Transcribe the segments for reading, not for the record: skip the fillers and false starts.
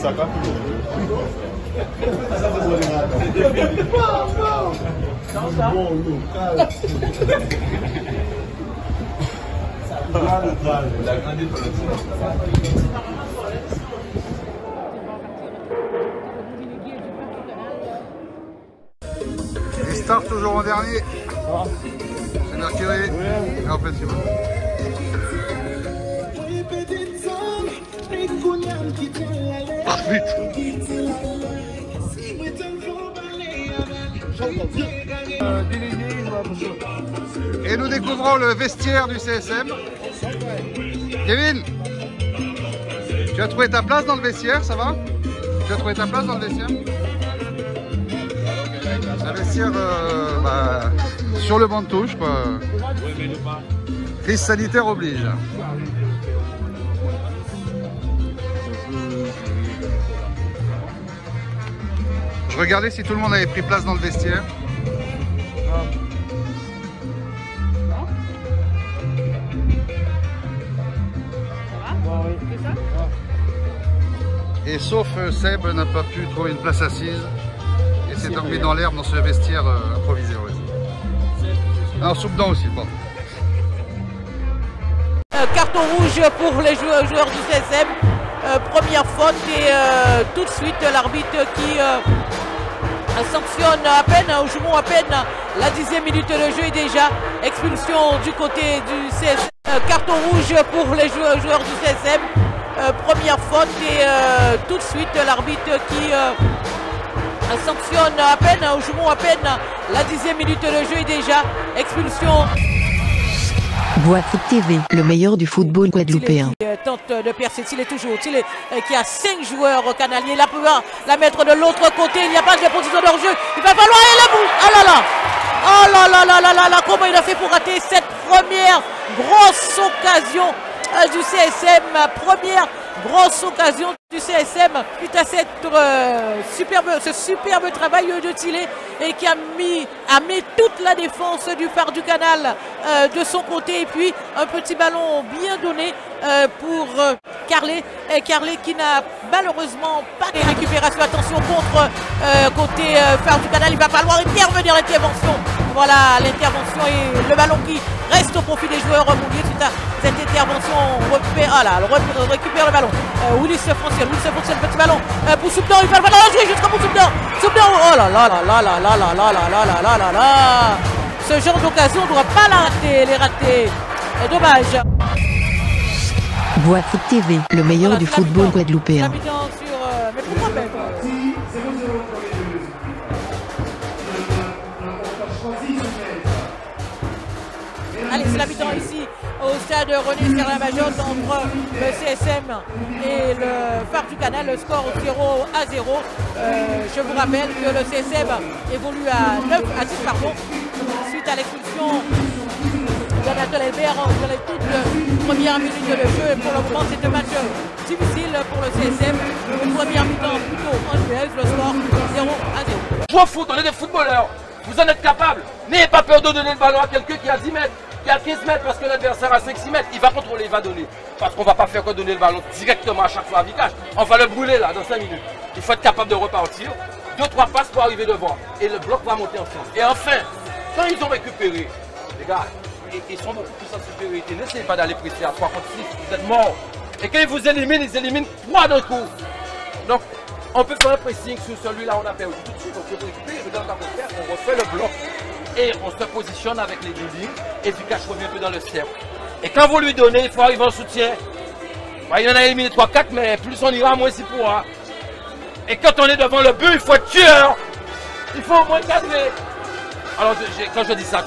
Les stars toujours en dernier. C'est Mercury. Et en fait, c'est bon. Et nous découvrons le vestiaire du CSM. Kevin, tu as trouvé ta place dans le vestiaire, ça va? Tu as trouvé ta place dans le vestiaire? Un vestiaire sur le banc de touche, quoi. Crise sanitaire oblige. Je regardais si tout le monde avait pris place dans le vestiaire. Et sauf Seb n'a pas pu trouver une place assise et s'est dormi dans l'herbe dans ce vestiaire improvisé. Ouais. Alors Soubdan aussi, pardon. Carton rouge pour les joueurs du CSM. Première faute et tout de suite l'arbitre qui sanctionne à peine, jouons à peine la 10e minute de jeu et déjà expulsion du côté du CSM. Carton rouge pour les joueurs du CSM. Première faute et tout de suite l'arbitre qui sanctionne à peine, jouons à peine la 10e minute de jeu et déjà expulsion. Boîte TV, le meilleur du football guadeloupéen. Tente de percer, il est toujours Tillet qui a 5 joueurs canaliers, la pouvoir la mettre de l'autre côté, il n'y a pas de position de jeu, il va falloir aller le bout. Oh là là, oh là là là là là là, comment il a fait pour rater cette première grosse occasion du CSM, première grosse occasion du CSM, suite à ce superbe travail de Tillet et qui a mis toute la défense du phare du canal de son côté et puis un petit ballon bien donné pour Carlet, Carlet qui n'a malheureusement pas de récupération. Attention contre côté phare du canal, il va falloir intervenir, l'intervention. Voilà l'intervention et le ballon qui reste au profit des joueurs mouillés suite à cette intervention. On récupère le ballon. Willis Franciel, petit ballon pour Soubdan, il va falloir jouer jusqu'au bout. Soubdan, oh là là là là là là là là là là là là là. Ce genre d'occasion on ne doit pas les rater. Dommage. Boîte TV, le meilleur du football guadeloupéen. Mais pourquoi même allez, c'est la mi-temps ici au stade René Serra-Majotte entre le CSM et le phare du canal, le score 0-0. Je vous rappelle que le CSM évolue à 10 suite à l'expulsion d'Anatole Elbert dans les toutes premières minutes de jeu. Et pour le moment, c'est un match difficile pour le CSM. Une première mi-temps plutôt ennuyeuse, le score 0-0. Jouez au foot, on est des footballeurs. Vous en êtes capables. N'ayez pas peur de donner le ballon à quelqu'un qui a 10 mètres, qui a 15 mètres parce que l'adversaire a 5-6 mètres. Il va contrôler, il va donner. Parce qu'on ne va pas faire que donner le ballon directement à chaque fois à Vicage. On va le brûler là dans 5 minutes. Il faut être capable de repartir. 2-3 passes pour arriver devant. Et le bloc va monter ensemble. Et enfin, quand ils ont récupéré, les gars, ils sont beaucoup plus en supériorité. N'essayez pas d'aller presser à 3 contre 6, vous êtes morts. Et quand ils vous éliminent, ils éliminent 3 d'un coup. Donc, on peut faire un pressing sur celui-là, on a perdu tout de suite. On peut récupérer, on refait le bloc. Et on se positionne avec les deux lignes. Et Vicage revient un peu dans le cercle. Et quand vous lui donnez, il faut arriver en soutien. Il en a éliminé 3-4, mais plus on ira, moins il pourra. Et quand on est devant le but, il faut être tueur. Il faut au moins cadrer. Alors, quand je dis ça,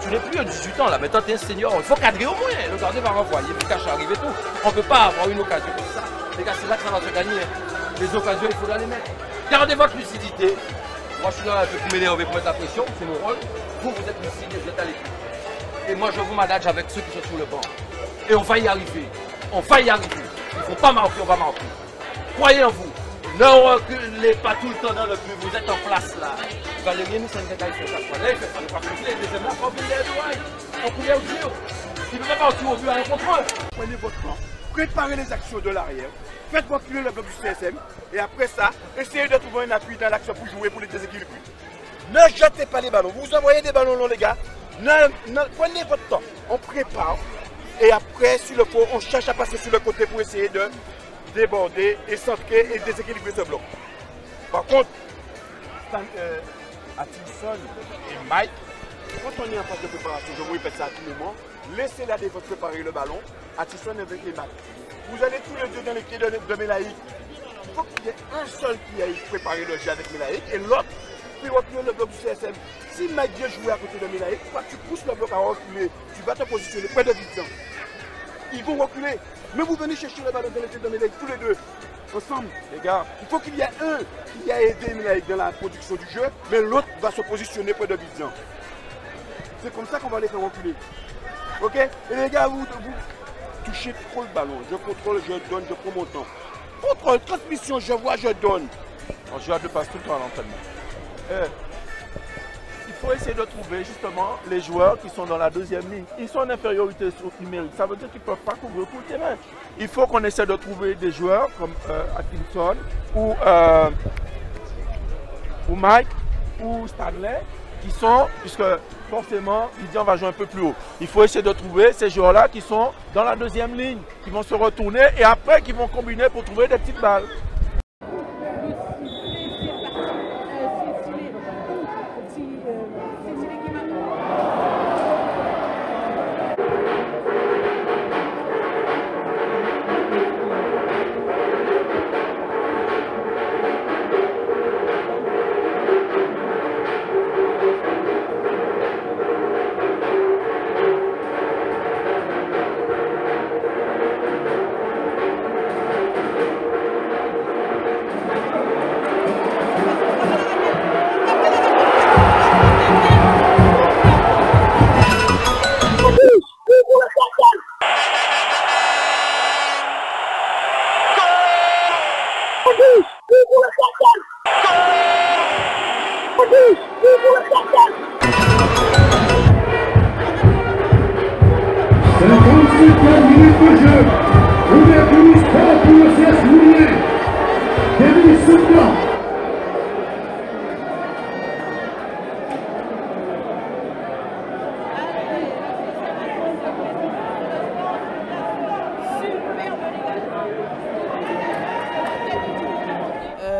tu n'es plus un 18 ans là, maintenant tu es un senior. Il faut cadrer au moins. Le gardien va renvoyer, Vicage arrive et tout. On ne peut pas avoir une occasion comme ça. Les gars, c'est là que ça va se gagner. Les occasions, il faudra les mettre. Gardez votre lucidité. Moi, je suis là un peu pour m'énerver, pour mettre la pression. C'est mon rôle. Vous, vous êtes lucide, vous êtes à l'écoute. Et moi, je vous manage avec ceux qui sont sur le banc. Et on va y arriver. On va y arriver. Il ne faut pas marquer, on va marquer. Croyez en vous. Ne reculez pas tout le temps dans le but. Vous êtes en place là. Valérie, nous, c'est un gars qui fait ça. Là, il fait ça. Il va couper. Les deuxièmes là, on coulait au dur. Il ne peut pas partir au but à un contre un. Prenez votre temps. préparez les actions de l'arrière, faites reculer le bloc du CSM, et après ça, essayez de trouver un appui dans l'action pour jouer pour les déséquilibrer. Ne jetez pas les ballons, vous envoyez des ballons longs les gars, prenez votre temps, on prépare, et après, s'il le faut, on cherche à passer sur le côté pour essayer de déborder et centrer et déséquilibrer ce bloc. Par contre, Atkinson et Mike, quand on est en phase de préparation, je vous répète ça à tout moment, laissez la défense préparer le ballon, Atkinson avec les Mike. Vous allez tous les deux dans les pieds de Melaïk. Il faut qu'il y ait un seul qui aille préparer le jeu avec Melaïk et l'autre qui reculer le bloc du CSM. Si Mike vient jouer à côté de Melaïk, toi tu pousses le bloc à reculer, tu vas te positionner près de Victor. Ils vont reculer, mais vous venez chercher le ballon dans les pieds de Melaïk tous les deux. Ensemble, les gars, il faut qu'il y ait un qui a aidé Melaïk dans la production du jeu, mais l'autre va se positionner près de Victor. C'est comme ça qu'on va les faire reculer. Ok? Et les gars, vous touchez trop le ballon. Je contrôle, je donne, je prends mon temps. Contrôle, transmission, je vois, je donne. On joue à deux passes tout le temps à l'entraînement. Il faut essayer de trouver justement les joueurs qui sont dans la deuxième ligne. Ils sont en infériorité numérique. Ça veut dire qu'ils ne peuvent pas couvrir tout le terrain. Il faut qu'on essaie de trouver des joueurs comme Atkinson ou Mike ou Stanley qui sont, puisque forcément, Didier va jouer un peu plus haut. Il faut essayer de trouver ces joueurs-là qui sont dans la deuxième ligne, qui vont se retourner et après qui vont combiner pour trouver des petites balles.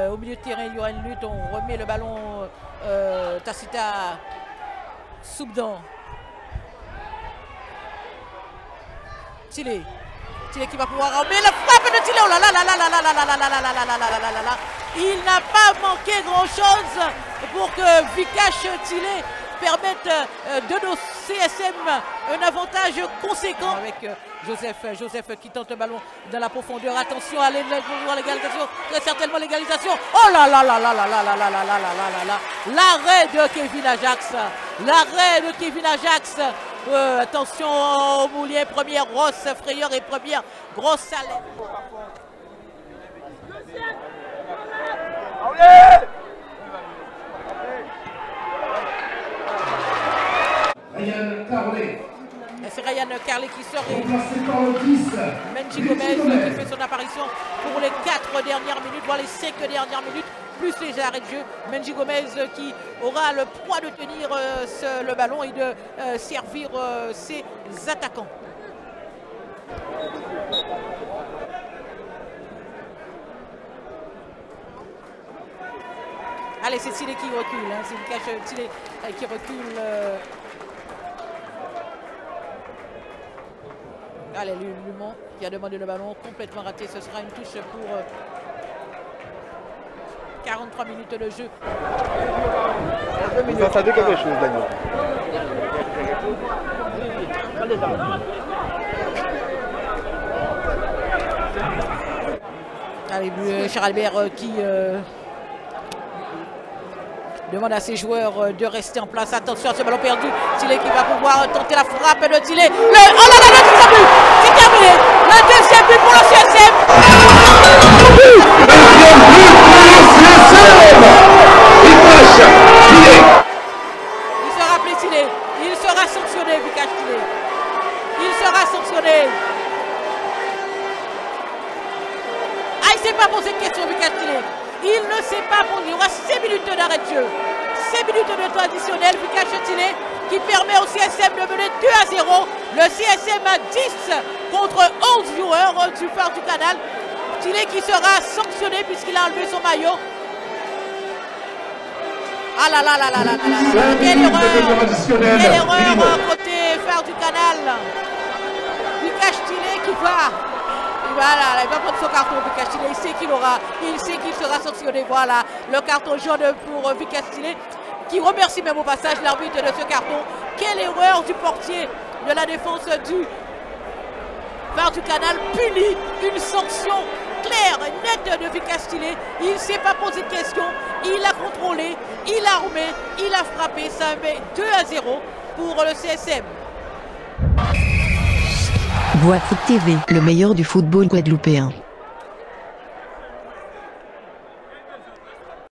Au milieu de terrain, il y aura une lutte. On remet le ballon Tacita Soubdan. Tilé qui va pouvoir remettre la frappe de Tilé. Oh là là là là là là là là là là là là là là là là. Il n'a pas manqué grand chose pour que Vikash Tilé permette de nos CSM un avantage conséquent avec Joseph qui tente le ballon dans la profondeur. Attention à l'égalisation, très certainement l'égalisation. Oh là là là là là là là là là là là là. L'arrêt de Kevin Ajax. L'arrêt de Kevin Ajax. Attention au Moulier, première grosse frayeur et première grosse salette. C'est Ryan Carley qui sort et Menji Gomez qui fait son apparition pour les 4 dernières minutes, voire les 5 dernières minutes, plus les arrêts de jeu. Menji Gomez qui aura le poids de tenir le ballon et de servir ses attaquants. Allez, c'est Tilé qui recule, hein. C'est une cache Tilé qui recule. Allez, Lumon qui a demandé le ballon, complètement raté. Ce sera une touche pour 43 minutes de jeu. Vous entendez quelque chose, Daniel? Allez, Charles Albert qui demande à ses joueurs de rester en place. Attention à ce ballon perdu. Tilé qui va pouvoir tenter la frappe de Tilé. Oh là là, le deuxième but! C'est terminé! Le deuxième but pour le CSM! Il sera appelé Tilé. Il sera sanctionné, Vikash Tilé. Il sera sanctionné. il ne s'est pas posé de question, Vicas Stylé. Il ne s'est pas posé. Il y aura 6 minutes d'arrêt de jeu. 6 minutes de temps additionnel. Vicas Stylé qui permet au CSM de mener 2-0. Le CSM a 10 contre 11 joueurs du phare du canal. Stylé qui sera sanctionné puisqu'il a enlevé son maillot. Ah là là là là là là là. Quelle erreur côté phare du canal. Vicas Stylé qui va. Voilà, il va prendre son carton, Vicas Stylé. Il sait qu'il sera sanctionné. Voilà, le carton jaune pour Vicas Stylé, qui remercie même au passage l'arbitre de ce carton. Quelle erreur du portier de la défense du phare du canal, punit une sanction claire et nette de Vicas Stylé. Il ne s'est pas posé de questions, il a contrôlé, il a armé, il a frappé. Ça met 2-0 pour le CSM. Bois Foot TV, le meilleur du football guadeloupéen.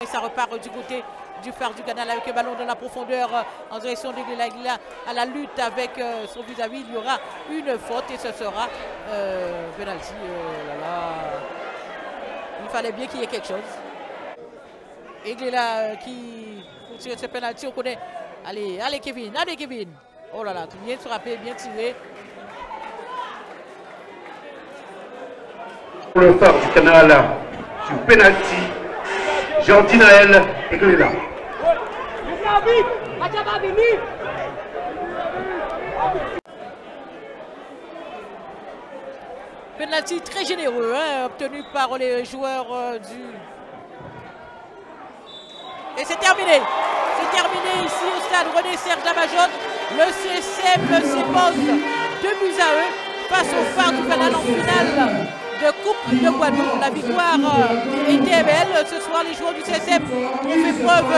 Et ça repart du côté du phare du canal avec le ballon dans la profondeur en direction de Glila à la lutte avec son vis-à-vis. Il y aura une faute et ce sera penalty. Il fallait bien qu'il y ait quelque chose. Et Glila qui tire ce penalty, on connaît. Allez, allez Kevin, allez Kevin. Oh là là, tout bien frappé, bien tiré. Pour le phare du canal, sur penalty, Jean-Dinaël et Glila. Penalty très généreux, hein, obtenu par les joueurs du... Et c'est terminé. C'est terminé ici au stade René-Serge Damajotte. Le CSM s'impose 2-1 face au phare du canal en finale de Coupe de Guadeloupe. La victoire était belle. Ce soir, les joueurs du CSM ont fait preuve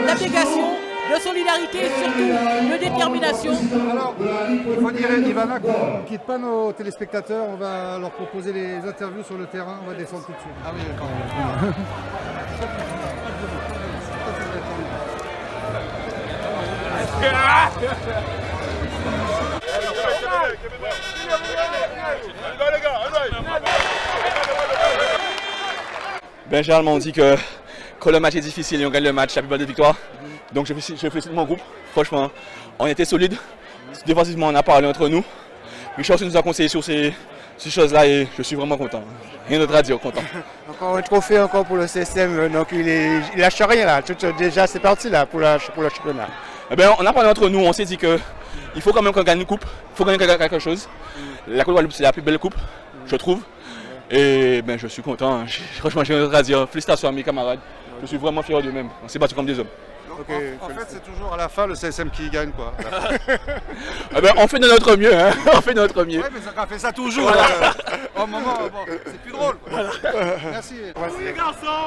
d'abnégation, de solidarité et surtout de détermination. Alors, il faut dire, Ivana, qu'on ne quitte pas nos téléspectateurs. On va leur proposer les interviews sur le terrain. On va descendre tout de suite. Ah oui, d'accord. Ben, généralement on dit que quand le match est difficile et on gagne le match, la plupart des victoires. Donc je félicite mon groupe. Franchement, on était solides. Défensivement, on a parlé entre nous. Richard nous a conseillé sur ces choses-là et je suis vraiment content. Rien d'autre à dire, content. Encore un trophée encore pour le CSM, donc il lâche rien là. Déjà c'est parti là pour le championnat. Eh ben, on a parlé entre nous, on s'est dit qu'il faut quand même qu'on gagne une coupe, il faut gagner quelque chose. La Coupe de Guadeloupe, c'est la plus belle coupe, je trouve. Et ben, je suis content. Franchement, j'ai rien d'autre à dire. Félicitations à mes camarades. Je suis vraiment fier d'eux-mêmes. On s'est battu comme des hommes. Okay, en fait, c'est toujours à la fin le CSM qui gagne, quoi. Eh ben, on fait de notre mieux, hein. On fait de notre mieux. Oui, mais ça fait ça toujours. Au moment, bon, c'est plus drôle. Quoi. Merci.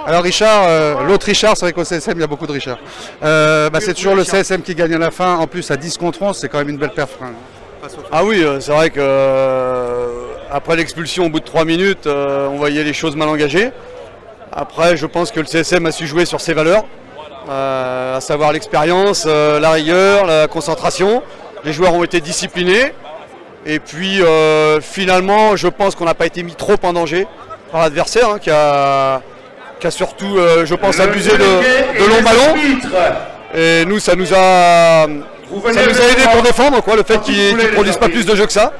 Alors Richard, l'autre Richard, c'est vrai qu'au CSM, il y a beaucoup de Richard. C'est toujours le CSM qui gagne à la fin. En plus, à 10 contre 11, c'est quand même une belle perf. Ah oui, c'est vrai que après l'expulsion, au bout de 3 minutes, on voyait les choses mal engagées. Après, je pense que le CSM a su jouer sur ses valeurs. À savoir l'expérience, la rigueur, la concentration. Les joueurs ont été disciplinés. Et puis finalement, je pense qu'on n'a pas été mis trop en danger par l'adversaire, hein, qui a surtout, je pense, abusé de longs ballons. Et nous, ça nous a aidé pour défendre, quoi, le fait qu'ils ne produisent pas plus de jeux que ça.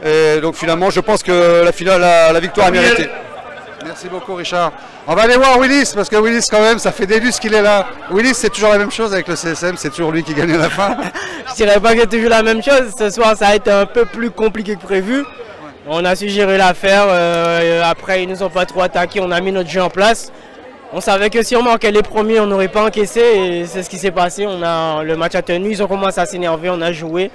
Et donc finalement, je pense que la victoire est méritée. Merci beaucoup Richard. On va aller voir Willis, parce que Willis quand même, ça fait des lustres qu'il est là. Willis, c'est toujours la même chose avec le CSM, c'est toujours lui qui gagne à la fin. Je dirais pas que c'est toujours la même chose. Ce soir, ça a été un peu plus compliqué que prévu. On a su gérer l'affaire. Après, ils nous ont pas trop attaqué, on a mis notre jeu en place. On savait que si on manquait les premiers, on n'aurait pas encaissé. Et c'est ce qui s'est passé. Le match a tenu, ils ont commencé à s'énerver, on a joué.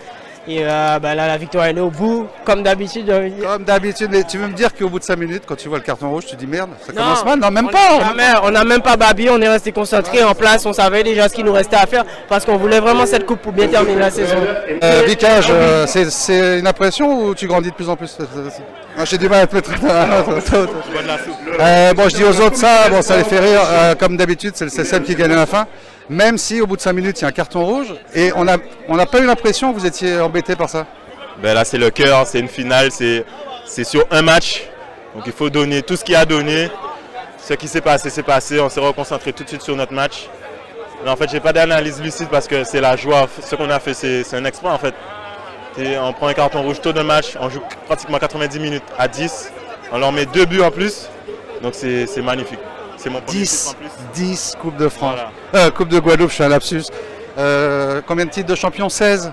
Et là, la victoire elle est au bout, comme d'habitude. Comme d'habitude, mais tu veux me dire qu'au bout de 5 minutes, quand tu vois le carton rouge, tu dis merde, ça commence mal? Non, même pas. On n'a même pas babi, on est resté concentré en place, on savait déjà ce qu'il nous restait à faire parce qu'on voulait vraiment cette coupe pour bien terminer la saison. Vicage, c'est une impression ou tu grandis de plus en plus? J'ai du mal à te mettre. Bon, je dis aux autres ça, bon, ça les fait rire. Comme d'habitude, c'est le CSM qui gagne à la fin. Même si au bout de 5 minutes, il y a un carton rouge. Et on n'a pas eu l'impression que vous étiez embêté par ça? Ben là, c'est le cœur, c'est une finale, c'est sur un match. Donc il faut donner tout ce qu'il y a à donner. ce qui s'est passé, c'est passé. On s'est reconcentré tout de suite sur notre match. Mais en fait, j'ai pas d'analyse lucide parce que c'est la joie. Ce qu'on a fait, c'est un exploit en fait. Et on prend un carton rouge tôt de match, on joue pratiquement 90 minutes à 10. On leur met 2 buts en plus. Donc c'est magnifique. C'est mon premier titre en plus. 10 Coupe de France. Voilà. Coupe de Guadeloupe, je fais un lapsus. Combien de titres de champion? 16.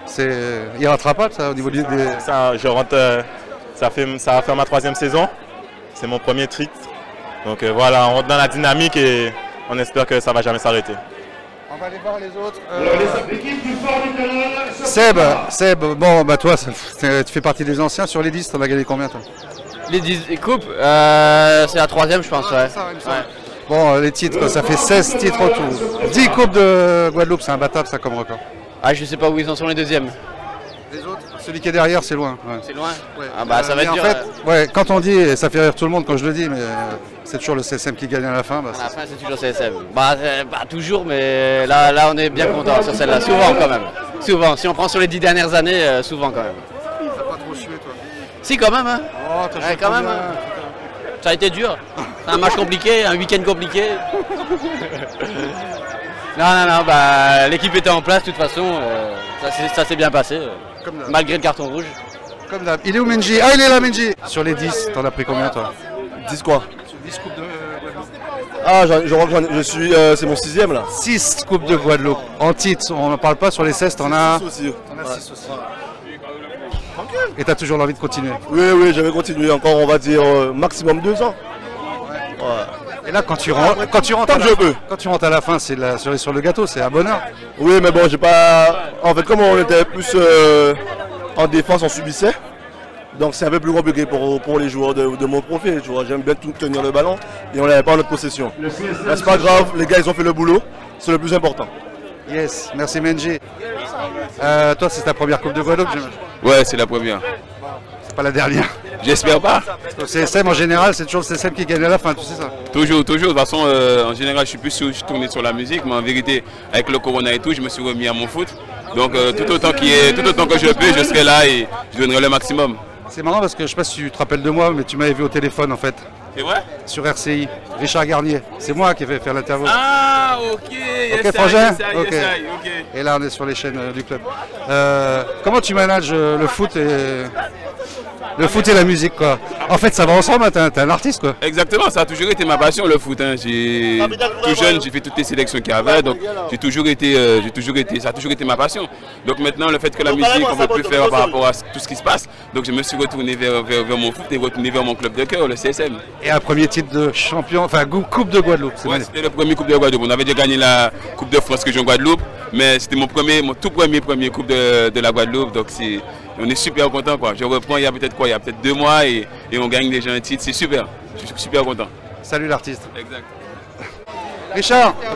C'est irrattrapable ça au niveau des... Ça, je rentre, ça va faire ma 3e saison. C'est mon premier titre. Donc voilà, on rentre dans la dynamique et on espère que ça ne va jamais s'arrêter. On va aller voir les autres. Seb, bon bah toi, tu fais partie des anciens. Sur les 10, tu en as gagné combien toi? Les 10 coupes, c'est la 3e je pense, ouais. Bon, les titres, ça fait 16 titres au tout. 10 coupes de Guadeloupe, c'est imbattable ça comme record. Ah, je sais pas où ils en sont les deuxièmes. Les autres, celui qui est derrière, c'est loin. Ouais. C'est loin ouais. Ah bah ça va être dur. En fait, ouais, quand on dit, et ça fait rire tout le monde quand je le dis, mais c'est toujours le CSM qui gagne à la fin. Bah, à la fin, c'est toujours le CSM. Bah, toujours, mais là, on est bien content sur celle-là. Souvent quand même. Souvent, si on prend sur les 10 dernières années, souvent quand même. T'as pas trop sué toi? Si, quand même. Hein. Oh, ouais, quand même. Hein. Ça a été dur. C'est un match compliqué, un week-end compliqué. Non, bah, l'équipe était en place de toute façon. Ça s'est bien passé, malgré le carton rouge. Comme d'hab. Il est où Menji? Ah, il est là Menji. Sur les 10, t'en as pris combien toi? 10 quoi? Sur 10 coupes de Guadeloupe. Ah, je suis, c'est mon 6e là. 6 coupes de Guadeloupe. En titre, on n'en parle pas, sur les 16, t'en as 6 aussi. Et t'as toujours l'envie de continuer? Oui, j'avais continué encore, on va dire, maximum 2 ans. Ouais. Et là, quand tu rentres à la fin, c'est la cerise sur le gâteau, c'est un bonheur. Oui, mais bon, j'ai pas. En fait, comme on était plus en défense, on subissait. Donc c'est un peu plus compliqué pour les joueurs de mon profil. J'aime bien tout tenir le ballon et on n'avait pas en notre possession. C'est pas grave, les gars, ils ont fait le boulot. C'est le plus important. Yes, merci Menji. Toi, c'est ta première Coupe de Guadeloupe, j'imagine? Ouais, c'est la première. C'est pas la dernière? J'espère pas. Au CSM en général, c'est toujours le CSM qui gagne à la fin, tu sais ça? Toujours. De toute façon, en général, je suis tourné sur la musique, mais en vérité, avec le corona et tout, je me suis remis à mon foot. Donc tout autant que je peux, je serai là et je donnerai le maximum. C'est marrant parce que je sais pas si tu te rappelles de moi, mais tu m'avais vu au téléphone en fait. C'est vrai? Sur RCI, Richard Garnier. C'est moi qui ai fait faire l'interview. Ah, ok. Ok, Frangin. Ok. Et là, on est sur les chaînes du club. Comment tu manages le foot et la musique quoi? En fait, ça va ensemble. T'es un artiste quoi. Exactement. Ça a toujours été ma passion le foot. Hein. Tout jeune, j'ai fait toutes les sélections qu'il y avait, donc ça a toujours été ma passion. Donc maintenant, le fait que la musique, on ne peut plus faire par rapport à tout ce qui se passe. Donc je me suis retourné vers mon foot et retourné vers mon club de cœur, le CSM. Et un premier titre de champion, enfin Coupe de Guadeloupe. Ouais, c'était le premier Coupe de Guadeloupe. On avait déjà gagné la Coupe de France région Guadeloupe, mais c'était mon tout premier Coupe de la Guadeloupe. Donc on est super content quoi. Je reprends il y a peut-être 2 mois et on gagne déjà un titre. C'est super. Je suis super content. Salut l'artiste. Exact.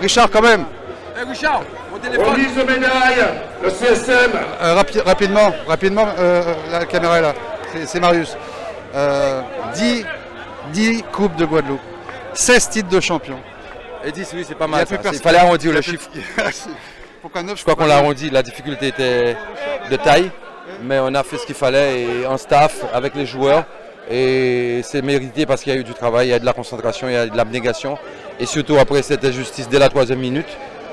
Richard quand même. Hey Richard, mon téléphone. Remise de médaille, le CSM. Rapidement, la caméra est là. C'est Marius. 10 coupes de Guadeloupe, 16 titres de champion. Et 10, oui, c'est pas mal. Il fallait arrondir le chiffre. Je crois qu'on l'a arrondi. La difficulté était de taille, mais on a fait ce qu'il fallait et en staff avec les joueurs. Et c'est mérité parce qu'il y a eu du travail, il y a de la concentration, il y a de l'abnégation. Et surtout après cette injustice dès la 3e minute,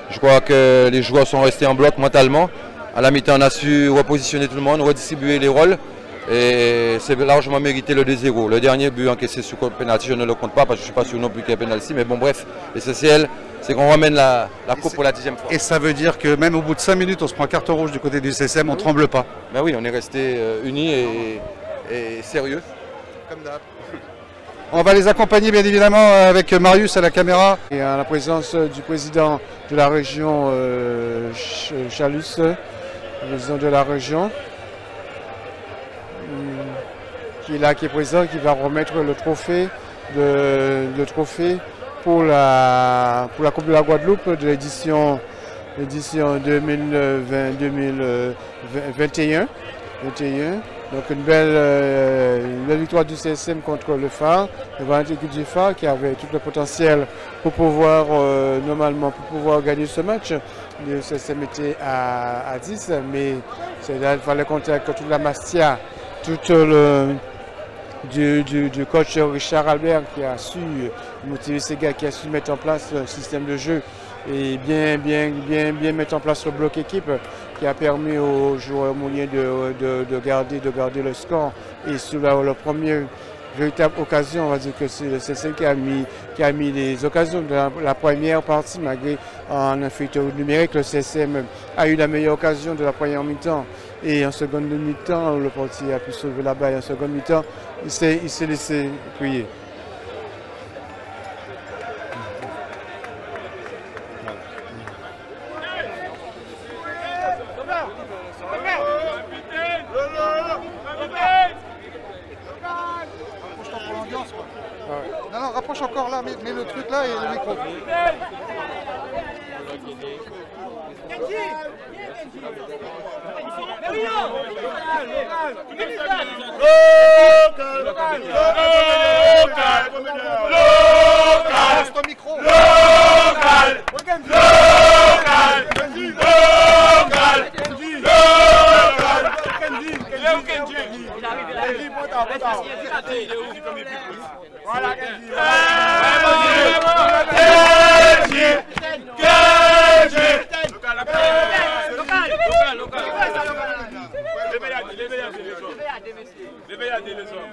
je crois que les joueurs sont restés en bloc mentalement. À la mi-temps, on a su repositionner tout le monde, redistribuer les rôles. Et c'est largement mérité le 2-0. Le dernier but encaissé sur penalty, je ne le compte pas parce que je ne suis pas sûr non plus qu'il y ait penalty. Mais bon, bref, l'essentiel, c'est qu'on ramène la coupe pour la 10e fois. Et ça veut dire que même au bout de 5 minutes, on se prend carton rouge du côté du CSM, on ne tremble pas. Ben oui, on est resté unis et sérieux. Comme d'hab. On va les accompagner bien évidemment avec Marius à la caméra. Et à la présence du président de la région Chalus, le président de la région, qui est là, qui est présent, qui va remettre le trophée pour la Coupe de la Guadeloupe de l'édition 2021. Donc une belle victoire du CSM contre le Phare, devant l'équipe du Phare qui avait tout le potentiel pour pouvoir gagner ce match. Le CSM était à 10, mais il fallait compter avec toute la Mastia, toute du coach Richard Albert qui a su motiver ces gars, qui a su mettre en place un système de jeu et bien mettre en place le bloc équipe qui a permis aux joueurs mouniers de garder le score. Et sur la première véritable occasion, on va dire que c'est le CSM qui a mis les occasions de la première partie, malgré en infériorité numérique. Le CSM a eu la meilleure occasion de la première mi-temps. Et en seconde mi-temps, le portier a pu sauver la balle. En seconde mi-temps, il s'est laissé prier. Non, rapproche encore là, mets le truc là et le micro.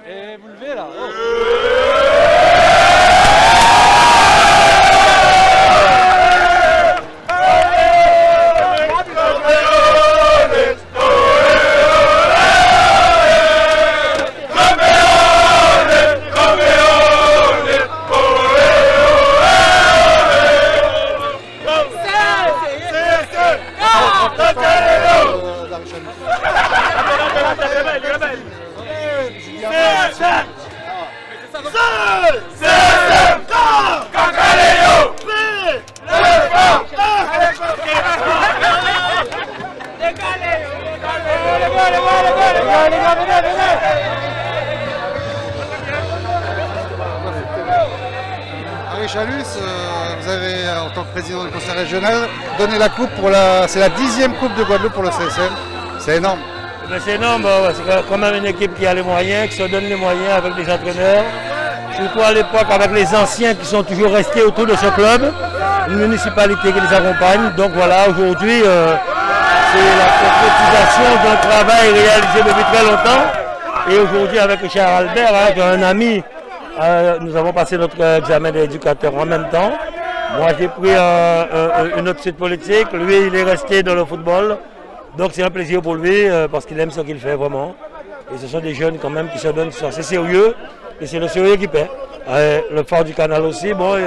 Et vous levez là. Henri Chalus, vous avez, en tant que président du conseil régional, donné la coupe c'est la 10e coupe de Guadeloupe pour le CSM. C'est énorme. C'est énorme, c'est quand même une équipe qui a les moyens, qui se donne les moyens avec des entraîneurs. Surtout à l'époque avec les anciens qui sont toujours restés autour de ce club, une municipalité qui les accompagne. Donc voilà, aujourd'hui, c'est la concrétisation d'un travail réalisé depuis très longtemps. Et aujourd'hui, avec Richard Albert, qui est un ami, nous avons passé notre examen d'éducateur en même temps. Moi, j'ai pris une autre suite politique. Lui, il est resté dans le football. Donc c'est un plaisir pour lui parce qu'il aime ce qu'il fait vraiment. Et ce sont des jeunes quand même qui se donnent, qui sont assez sérieux. Et c'est le sérieux qui paie. Le Phare du Canal aussi, bon,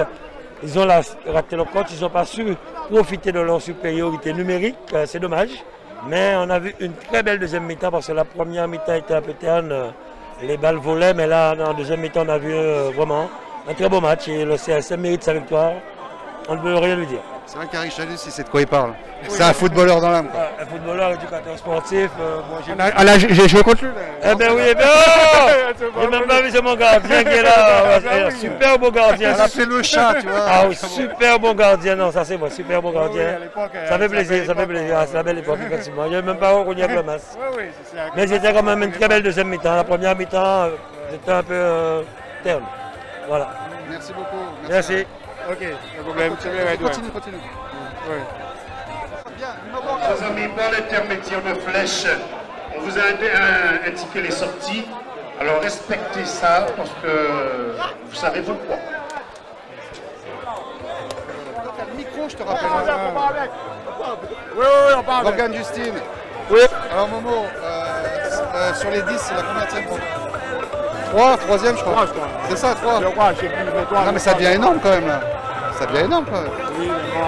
ils ont raté le compte, ils n'ont pas su profiter de leur supériorité numérique, c'est dommage. Mais on a vu une très belle deuxième mi-temps parce que la première mi-temps était un peu terne, les balles volaient, mais là, en deuxième mi-temps, on a vu vraiment un très beau match et le CSM mérite sa victoire. On ne peut rien lui dire. C'est vrai qu'Henri Chalus, il sait de quoi il parle. Oui, c'est un footballeur dans l'âme. Un footballeur, éducateur sportif. J'ai joué contre lui. Eh bien oui, j'ai même pas vu, c'est mon gardien qui est là. Super beau gardien. Ça fait le chat, tu vois. Ah oui, super bon gardien. Non, ça c'est bon, super bon gardien. Ça fait plaisir, ça fait plaisir. C'est la belle époque, effectivement. Il n'y avait même pas reconnu avec le masque. Mais c'était quand même une très belle deuxième mi-temps. La première mi-temps, c'était un peu terne. Voilà. Merci beaucoup. Merci. Ok, le problème, c'est bien. Continue. Oui. Chers amis, par l'intermédiaire de flèches, on vous a indiqué les sorties. Alors respectez ça parce que vous savez votre poids. Le micro, je te rappelle. Oui, on parle. Morgane Justine. Oui. Alors Momo, sur les 10, c'est la combien pour 3e, je crois. C'est ça, 3. Je crois, je sais plus, mais 3. Non, mais ça devient énorme quand même là. Ça devient énorme quand même. Oui, mais bon,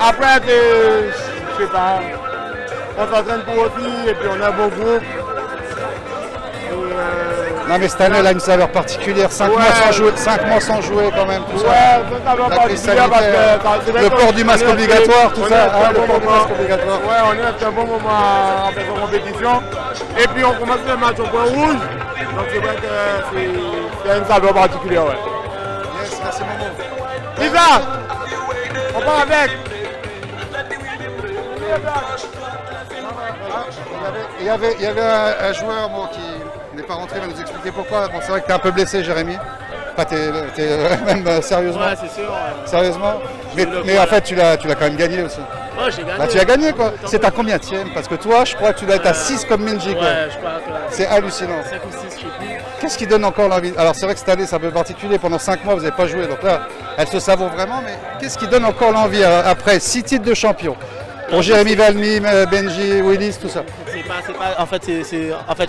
après je sais pas. On s'entraîne pour aussi et puis on a un beau groupe. Non, mais cette année, elle a une saveur particulière. 5 mois sans jouer quand même. Tout ça. La crise sanitaire, le port du masque obligatoire, tout ça. Le port du masque obligatoire. Ouais, on est à un bon moment en faisant compétition. Et puis on commence le match au point rouge. Donc c'est vrai que c'est une saveur particulière. Ouais. Yes, merci Momo. Lisa, on part avec. Il y avait un joueur qui n'est pas rentré, il va nous expliquer pourquoi. Bon, c'est vrai que tu es un peu blessé, Jérémy. Enfin, même sérieusement. Ouais, c'est sûr. Ouais. Sérieusement. Mais en fait, tu l'as quand même gagné aussi. Ouais, j'ai gagné. Bah, tu as gagné quoi. C'est ta combienième? Parce que toi, je crois que tu dois être à 6 comme Minji. Ouais, je crois que. C'est hallucinant. 5 ou 6, je sais plus. Qu'est-ce qui donne encore l'envie? Alors, c'est vrai que cette année, c'est un peu particulier. Pendant 5 mois, vous n'avez pas joué. Donc là, elle se savoure vraiment. Mais qu'est-ce qui donne encore l'envie après 6 titres de champion? Pour Jérémy Valmy, Benji, Willis, tout ça. En fait,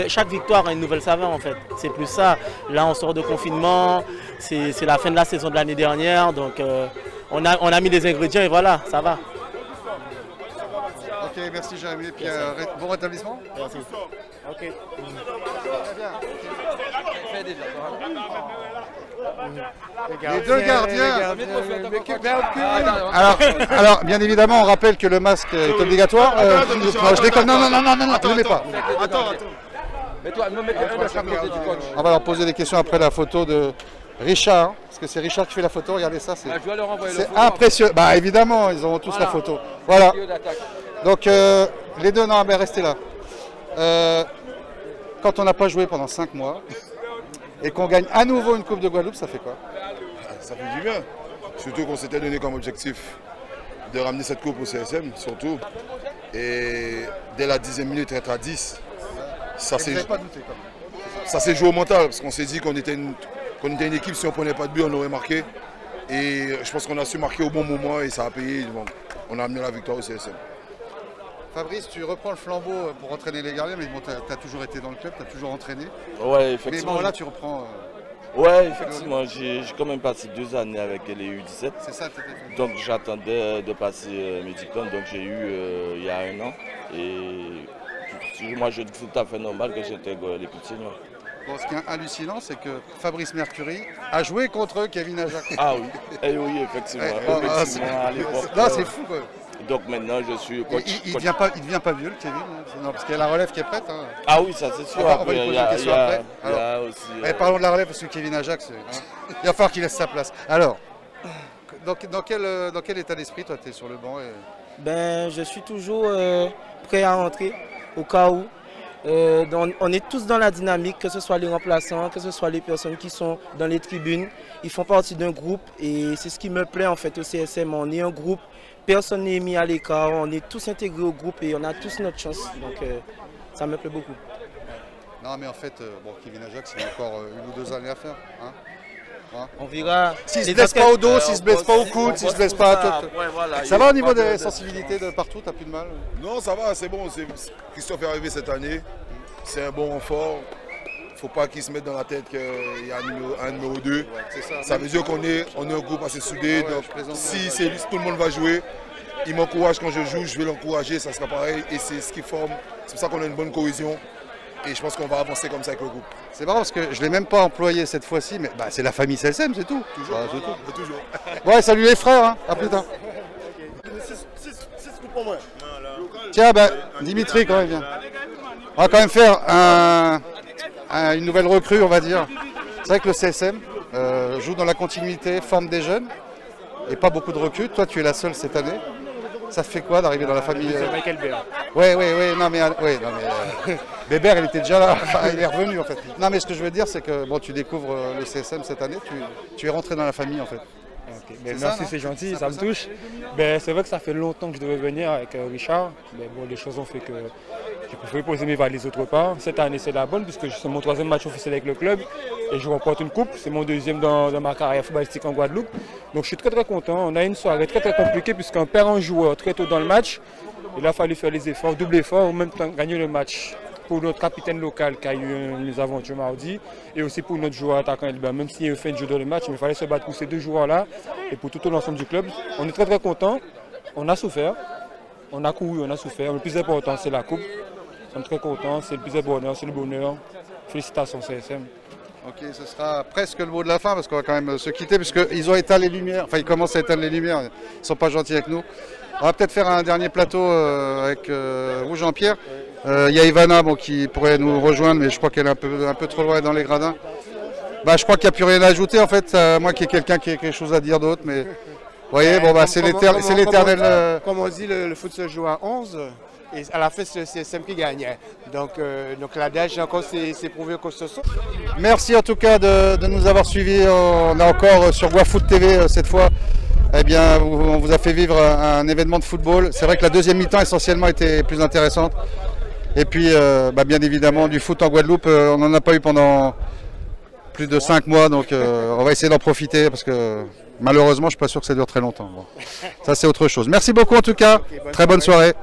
chaque victoire a une nouvelle saveur en fait. C'est plus ça. Là, on sort de confinement. C'est la fin de la saison de l'année dernière. Donc, on a mis les ingrédients et voilà, ça va. Ok, merci Jérémy. Et puis, bon rétablissement. Merci. Ok. Les deux gardiens. Alors, bien évidemment, on rappelle que le masque est obligatoire. Non, je déconne. Non, ne le mets pas. Attends. On va leur poser des questions après la photo de Richard. Parce que c'est Richard qui fait la photo. Regardez ça, c'est impressionnant. Bah évidemment, ils auront tous la photo. Voilà. Donc, les deux, non, mais restez là. Quand on n'a pas joué pendant 5 mois et qu'on gagne à nouveau une Coupe de Guadeloupe, ça fait quoi? Ça fait du bien. Surtout qu'on s'était donné comme objectif de ramener cette coupe au CSM, surtout. Et dès la 10e minute, être à 10, ça s'est joué au mental. Parce qu'on s'est dit qu'on était une équipe, si on ne prenait pas de but, on aurait marqué. Et je pense qu'on a su marquer au bon moment et ça a payé. Bon, on a amené la victoire au CSM. Fabrice, tu reprends le flambeau pour entraîner les gardiens, mais bon, tu as toujours été dans le club, tu as toujours entraîné. Ouais, effectivement. Mais bon, là, tu reprends. Ouais, effectivement, j'ai quand même passé 2 années avec les U17. C'est ça, peut-être. Donc j'attendais de passer mes diplômes, donc j'ai eu il y a 1 an. Et moi, je trouve tout à fait normal que j'intègre l'équipe senior. Bon, ce qui est hallucinant, c'est que Fabrice Mercury a joué contre Kevin Ajax. Ah oui, oui, effectivement. À l'époque. Non, c'est fou, quoi. Donc maintenant, je suis coach. Il ne devient pas vieux, le Kevin, non, parce qu'il y a la relève qui est prête. Hein. Ah oui, ça c'est sûr. On va lui poser une question après. Alors, parlons de la relève, parce que Kevin Ajax, il va falloir qu'il laisse sa place. Alors, dans quel état d'esprit, toi, tu es sur le banc Ben, je suis toujours prêt à rentrer, au cas où. On est tous dans la dynamique, que ce soit les remplaçants, que ce soit les personnes qui sont dans les tribunes. Ils font partie d'un groupe et c'est ce qui me plaît en fait au CSM. On est un groupe, personne n'est mis à l'écart, on est tous intégrés au groupe et on a tous notre chance. Donc ça me plaît beaucoup. Non mais en fait, Kevin Ajax, il y a encore 1 ou 2 années à faire. Hein. On verra. S'il ne se blesse pas au dos, s'il ne se blesse pas au coude, s'il ne se blesse pas à tout. Ça va au niveau des sensibilités de partout, t'as plus de mal? Non, ça va, c'est bon. Christophe est arrivé cette année. C'est un bon renfort. Il ne faut pas qu'il se mette dans la tête qu'il y a un numéro 2. Ça veut dire qu'on est un groupe assez soudé. Donc si tout le monde va jouer, il m'encourage quand je joue, je vais l'encourager, ça sera pareil. Et c'est ce qui forme. C'est pour ça qu'on a une bonne cohésion. Et je pense qu'on va avancer comme ça avec le groupe. C'est marrant parce que je ne l'ai même pas employé cette fois-ci, mais c'est la famille CSM, c'est tout. Toujours. Toujours. Ouais, salut les frères, hein. À plus tard. 6 coups pour moi. Tiens, Dimitri, quand même, viens. On va quand même faire une nouvelle recrue, on va dire. C'est vrai que le CSM joue dans la continuité, forme des jeunes, et pas beaucoup de recrues. Toi, tu es la seule cette année. Ça fait quoi d'arriver dans la famille C'est Michael Baer. Ouais, Bébert, il était déjà là, il est revenu en fait. Non mais ce que je veux dire, c'est que tu découvres le CSM cette année, tu es rentré dans la famille en fait. Okay. Merci, c'est gentil, ça me touche. C'est vrai que ça fait longtemps que je devais venir avec Richard. Mais bon, les choses ont fait que je pouvais poser mes valises autre part. Cette année, c'est la bonne puisque c'est mon 3e match officiel avec le club et je remporte une coupe. C'est mon 2e dans ma carrière footballistique en Guadeloupe. Donc je suis très content. On a une soirée très compliquée puisqu'on perd un joueur très tôt dans le match. Il a fallu faire les efforts, double effort, en même temps gagner le match. Pour notre capitaine local qui a eu une mésaventure mardi et aussi pour notre joueur attaquant Elba. Même s'il a fait une jeu dans le match, mais il fallait se battre pour ces 2 joueurs-là et pour tout l'ensemble du club. On est très content. On a souffert, on a couru, on a souffert. Le plus important, c'est la coupe. On est très contents, c'est le plus important, c'est le bonheur. Félicitations CSM. Ok, ce sera presque le mot de la fin parce qu'on va quand même se quitter puisqu'ils ont éteint les lumières. Enfin, ils commencent à éteindre les lumières. Ils ne sont pas gentils avec nous. On va peut-être faire un dernier plateau avec vous, Jean-Pierre. Il y a Ivana qui pourrait nous rejoindre, mais je crois qu'elle est un peu trop loin dans les gradins. Je crois qu'il n'y a plus rien à ajouter en fait, moi qui est quelqu'un qui a quelque chose à dire d'autre, mais vous voyez, c'est l'éternel. Comme on dit, le foot se joue à 11. Et à la fin, c'est le CSM qui gagnait. Donc l'adage encore c'est prouvé que ce soit. Merci en tout cas de nous avoir suivis. On est encore sur Guafoot TV cette fois. Eh bien, on vous a fait vivre un événement de football. C'est vrai que la deuxième mi-temps essentiellement était plus intéressante. Et puis, bien évidemment, du foot en Guadeloupe, on n'en a pas eu pendant plus de 5 mois. Donc, on va essayer d'en profiter parce que malheureusement, je ne suis pas sûr que ça dure très longtemps. Bon. Ça, c'est autre chose. Merci beaucoup en tout cas. Très bonne soirée.